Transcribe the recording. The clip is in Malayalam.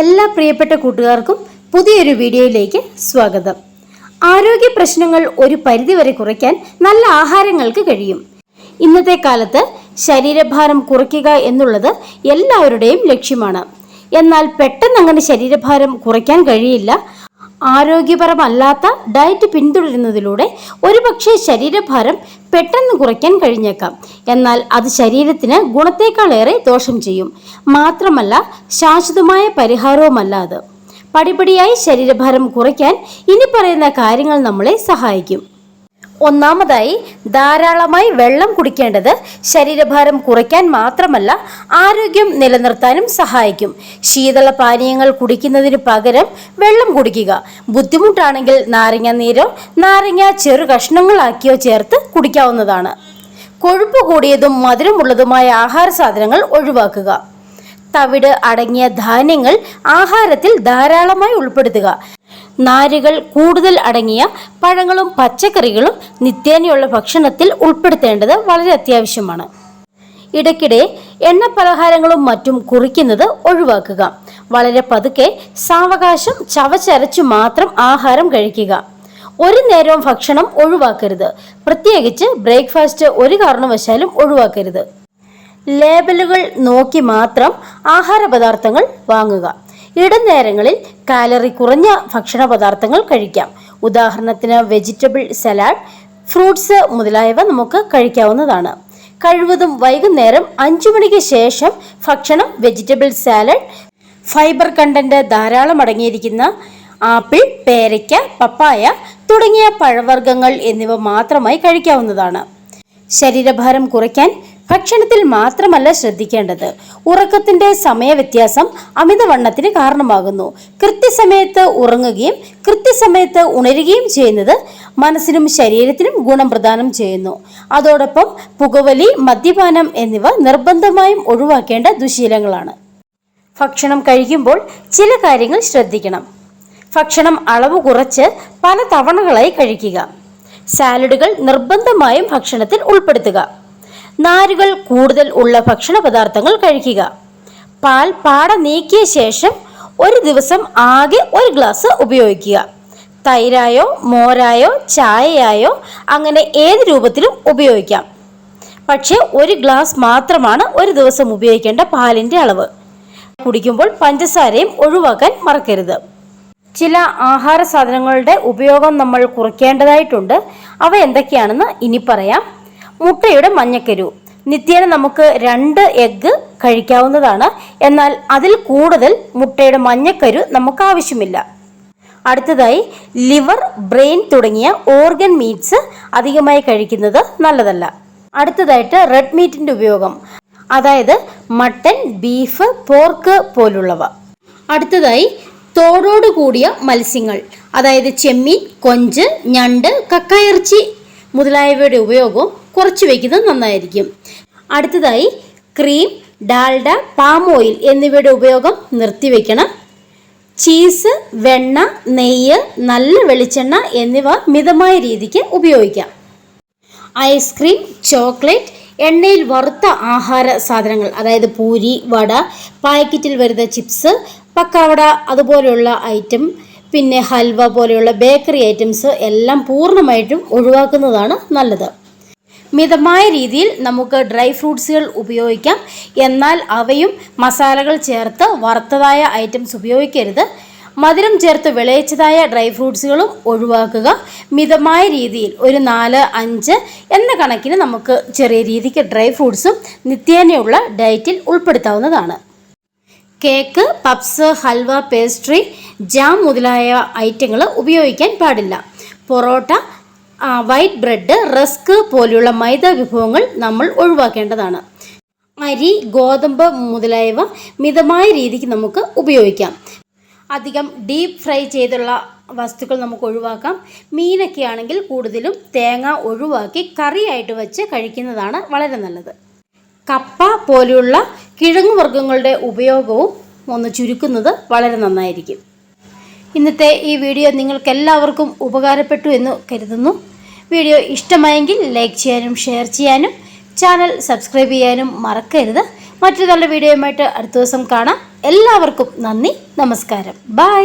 എല്ലാ പ്രിയപ്പെട്ട കൂട്ടുകാർക്കും പുതിയൊരു വീഡിയോയിലേക്ക് സ്വാഗതം. ആരോഗ്യ പ്രശ്നങ്ങൾ ഒരു പരിധിവരെ കുറയ്ക്കാൻ നല്ല ആഹാരങ്ങൾക്ക് കഴിയും. ഇന്നത്തെ കാലത്ത് ശരീരഭാരം കുറയ്ക്കുക എന്നുള്ളത് എല്ലാവരുടെയും ലക്ഷ്യമാണ്. എന്നാൽ പെട്ടെന്ന് അങ്ങനെ ശരീരഭാരം കുറയ്ക്കാൻ കഴിയില്ല. ആരോഗ്യപരമല്ലാത്ത ഡയറ്റ് പിന്തുടരുന്നതിലൂടെ ഒരുപക്ഷെ ശരീരഭാരം പെട്ടെന്ന് കുറയ്ക്കാൻ കഴിഞ്ഞേക്കാം. എന്നാൽ അത് ശരീരത്തിന് ഗുണത്തേക്കാളേറെ ദോഷം ചെയ്യും. മാത്രമല്ല, ശാശ്വതമായ പരിഹാരവുമല്ല അത്. പടിപടിയായി ശരീരഭാരം കുറയ്ക്കാൻ ഇനി പറയുന്ന കാര്യങ്ങൾ നമ്മളെ സഹായിക്കും. ഒന്നാമതായി, ധാരാളമായി വെള്ളം കുടിക്കേണ്ടത് ശരീരഭാരം കുറയ്ക്കാൻ മാത്രമല്ല, ആരോഗ്യം നിലനിർത്താനും സഹായിക്കും. ശീതള പാനീയങ്ങൾ കുടിക്കുന്നതിന് പകരം വെള്ളം കുടിക്കുക. ബുദ്ധിമുട്ടാണെങ്കിൽ നാരങ്ങ നീരോ നാരങ്ങ ചെറു കഷ്ണങ്ങളാക്കിയോ ചേർത്ത് കുടിക്കാവുന്നതാണ്. കൊഴുപ്പ് കൂടിയതും മധുരമുള്ളതുമായ ആഹാര സാധനങ്ങൾ ഒഴിവാക്കുക. തവിട് അടങ്ങിയ ധാന്യങ്ങൾ ആഹാരത്തിൽ ധാരാളമായി ഉൾപ്പെടുത്തുക. നാരുകൾ കൂടുതൽ അടങ്ങിയ പഴങ്ങളും പച്ചക്കറികളും നിത്യേനയുള്ള ഭക്ഷണത്തിൽ ഉൾപ്പെടുത്തേണ്ടത് വളരെ അത്യാവശ്യമാണ്. ഇടയ്ക്കിടെ എണ്ണ പലഹാരങ്ങളും മറ്റും കുറിക്കുന്നത് ഒഴിവാക്കുക. വളരെ പതുക്കെ സാവകാശം ചവച്ചരച്ചു മാത്രം ആഹാരം കഴിക്കുക. ഒരു നേരവും ഭക്ഷണം ഒഴിവാക്കരുത്. പ്രത്യേകിച്ച് ബ്രേക്ക്ഫാസ്റ്റ് ഒരു കാരണവശാലും ഒഴിവാക്കരുത്. ലേബലുകൾ നോക്കി മാത്രം ആഹാര പദാർത്ഥങ്ങൾ വാങ്ങുക. ഇടനേരങ്ങളിൽ കാലറി കുറഞ്ഞ ഭക്ഷണ പദാർത്ഥങ്ങൾ കഴിക്കാം. ഉദാഹരണത്തിന് വെജിറ്റബിൾ സലാഡ്, ഫ്രൂട്ട്സ് മുതലായവ നമുക്ക് കഴിക്കാവുന്നതാണ്. കഴിവതും വൈകുന്നേരം 5 മണിക്ക് ശേഷം ഭക്ഷണം വെജിറ്റബിൾ സാലഡ്, ഫൈബർ കണ്ടന്റ് ധാരാളം അടങ്ങിയിരിക്കുന്ന ആപ്പിൾ, പേരയ്ക്ക, പപ്പായ തുടങ്ങിയ പഴവർഗ്ഗങ്ങൾ എന്നിവ മാത്രമായി കഴിക്കാവുന്നതാണ്. ശരീരഭാരം കുറയ്ക്കാൻ ഭക്ഷണത്തിൽ മാത്രമല്ല ശ്രദ്ധിക്കേണ്ടത്. ഉറക്കത്തിന്റെ സമയവ്യത്യാസം അമിതവണ്ണത്തിന് കാരണമാകുന്നു. കൃത്യസമയത്ത് ഉറങ്ങുകയും കൃത്യസമയത്ത് ഉണരുകയും ചെയ്യുന്നത് മനസ്സിനും ശരീരത്തിനും ഗുണം പ്രദാനം ചെയ്യുന്നു. അതോടൊപ്പം പുകവലി, മദ്യപാനം എന്നിവ നിർബന്ധമായും ഒഴിവാക്കേണ്ട ദുശീലങ്ങളാണ്. ഭക്ഷണം കഴിക്കുമ്പോൾ ചില കാര്യങ്ങൾ ശ്രദ്ധിക്കണം. ഭക്ഷണം അളവ് കുറച്ച് പല തവണകളായി കഴിക്കുക. സാലഡുകൾ നിർബന്ധമായും ഭക്ഷണത്തിൽ ഉൾപ്പെടുത്തുക. നാരുകൾ കൂടുതൽ ഉള്ള ഭക്ഷണ പദാർത്ഥങ്ങൾ കഴിക്കുക. പാൽ പാട നീക്കിയ ശേഷം ഒരു ദിവസം ആകെ 1 ഗ്ലാസ് ഉപയോഗിക്കുക. തൈരായോ മോരായോ ചായയായോ അങ്ങനെ ഏത് രൂപത്തിലും ഉപയോഗിക്കാം. പക്ഷേ 1 ഗ്ലാസ് മാത്രമാണ് ഒരു ദിവസം ഉപയോഗിക്കേണ്ട പാലിൻ്റെ അളവ്. കുടിക്കുമ്പോൾ പഞ്ചസാരയും ഒഴിവാക്കാൻ മറക്കരുത്. ചില ആഹാര സാധനങ്ങളുടെ ഉപയോഗം നമ്മൾ കുറയ്ക്കേണ്ടതായിട്ടുണ്ട്. അവ എന്തൊക്കെയാണെന്ന് ഇനി പറയാം. മുട്ടയുടെ മഞ്ഞക്കരു. നിത്യേന നമുക്ക് 2 എഗ്ഗ് കഴിക്കാവുന്നതാണ്. എന്നാൽ അതിൽ കൂടുതൽ മുട്ടയുടെ മഞ്ഞക്കരു നമുക്ക് ആവശ്യമില്ല. അടുത്തതായി, ലിവർ, ബ്രെയിൻ തുടങ്ങിയ ഓർഗൻ മീറ്റ്സ് അധികമായി കഴിക്കുന്നത് നല്ലതല്ല. അടുത്തതായിട്ട്, റെഡ് മീറ്റിൻ്റെ ഉപയോഗം, അതായത് മട്ടൻ, ബീഫ്, പോർക്ക് പോലുള്ളവ. അടുത്തതായി, തോടോട് കൂടിയ മത്സ്യങ്ങൾ, അതായത് ചെമ്മീൻ, കൊഞ്ച്, ഞണ്ട്, കക്കായിറച്ചി മുതലായവയുടെ ഉപയോഗവും കുറച്ചു വയ്ക്കുന്നത് നന്നായിരിക്കും. അടുത്തതായി, ക്രീം, ഡാൽഡ, പാം ഓയിൽ എന്നിവയുടെ ഉപയോഗം നിർത്തിവെക്കണം. ചീസ്, വെണ്ണ, നെയ്യ്, നല്ല വെളിച്ചെണ്ണ എന്നിവ മിതമായ രീതിക്ക് ഉപയോഗിക്കാം. ഐസ്ക്രീം, ചോക്ലേറ്റ്, എണ്ണയിൽ വറുത്ത ആഹാര സാധനങ്ങൾ, അതായത് പൂരി, വട, പാക്കറ്റിൽ വരുന്ന ചിപ്സ്, പക്കാവട അതുപോലെയുള്ള ഐറ്റം, പിന്നെ ഹൽവ പോലെയുള്ള ബേക്കറി ഐറ്റംസ് എല്ലാം പൂർണ്ണമായിട്ടും ഒഴിവാക്കുന്നതാണ് നല്ലത്. മിതമായ രീതിയിൽ നമുക്ക് ഡ്രൈ ഫ്രൂട്ട്സുകൾ ഉപയോഗിക്കാം. എന്നാൽ അവയും മസാലകൾ ചേർത്ത് വറുത്തതായ ഐറ്റംസ് ഉപയോഗിക്കരുത്. മധുരം ചേർത്ത് വിളയിച്ചതായ ഡ്രൈ ഫ്രൂട്ട്സുകളും ഒഴിവാക്കുക. മിതമായ രീതിയിൽ ഒരു 4-5 എന്ന കണക്കിന് നമുക്ക് ചെറിയ രീതിക്ക് ഡ്രൈ ഫ്രൂട്ട്സും നിത്യേനയുള്ള ഡയറ്റിൽ ഉൾപ്പെടുത്താവുന്നതാണ്. Cake, puffs, halwa, pastry, jam മുതലായ ഐറ്റങ്ങൾ ഉപയോഗിക്കാൻ പാടില്ല. പൊറോട്ട, വൈറ്റ് ബ്രെഡ്, റസ്ക് പോലെയുള്ള മൈദ വിഭവങ്ങൾ നമ്മൾ ഒഴിവാക്കേണ്ടതാണ്. അരി, ഗോതമ്പ് മുതലായവ മിതമായ രീതിക്ക് നമുക്ക് ഉപയോഗിക്കാം. അധികം ഡീപ്പ് ഫ്രൈ ചെയ്തുള്ള വസ്തുക്കൾ നമുക്ക് ഒഴിവാക്കാം. മീനൊക്കെ ആണെങ്കിൽ കൂടുതലും തേങ്ങ ഒഴിവാക്കി കറിയായിട്ട് വെച്ച് കഴിക്കുന്നതാണ് വളരെ നല്ലത്. കപ്പ പോലെയുള്ള കിഴങ്ങുവർഗ്ഗങ്ങളുടെ ഉപയോഗവും ഒന്ന് ചുരുക്കുന്നത് വളരെ നന്നായിരിക്കും. ഇന്നത്തെ ഈ വീഡിയോ നിങ്ങൾക്കെല്ലാവർക്കും ഉപകാരപ്പെട്ടു എന്ന് കരുതുന്നു. വീഡിയോ ഇഷ്ടമായെങ്കിൽ ലൈക്ക് ചെയ്യാനും ഷെയർ ചെയ്യാനും ചാനൽ സബ്സ്ക്രൈബ് ചെയ്യാനും മറക്കരുത്. മറ്റൊരു നല്ല വീഡിയോയുമായിട്ട് അടുത്ത ദിവസം കാണാം. എല്ലാവർക്കും നന്ദി, നമസ്കാരം, ബൈ.